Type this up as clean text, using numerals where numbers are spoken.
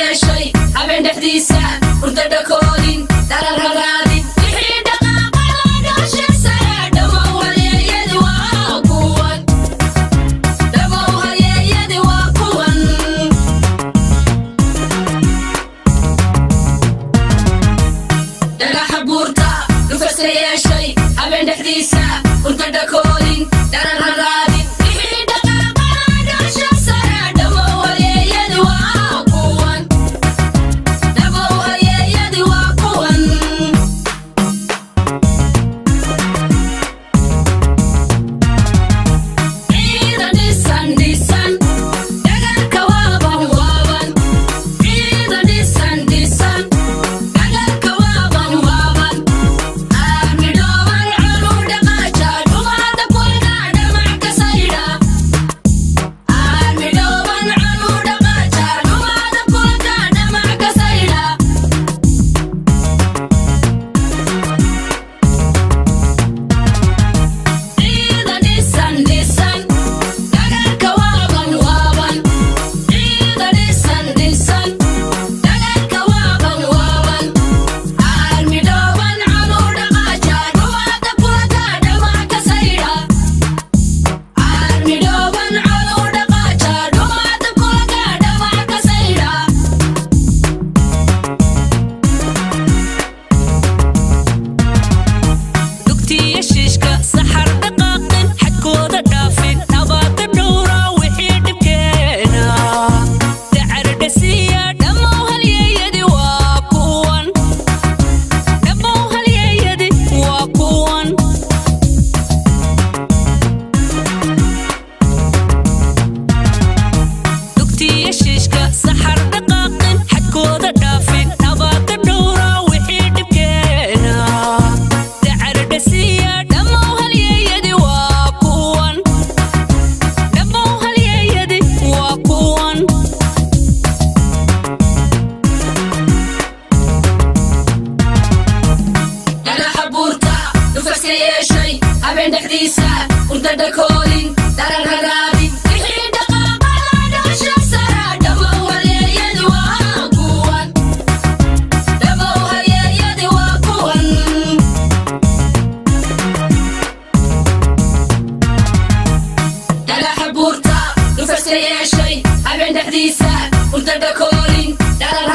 yeeshay habeen dhexdiisa hurda dhakoodin darar haraadin wixii dhaqaaqay nolosha sare dhamow halyeeyadii waa kuwan dhamow halyeeyadii waa kuwan dhagaxa buurta dhufasta yeeshay habeen dhexdiisa hurda dhakoodin darar haraadin habeen dhexdiisa hurda dhakoodin darar haraadin wixii dhaqaaqay nolosha sare dhamow halyeeyadii waa kuwan dhamow halyeeyadii waa kuwan dhagaxa buurta dhufasta yeeshay habeen dhexdiisa hurda dhakoodin darar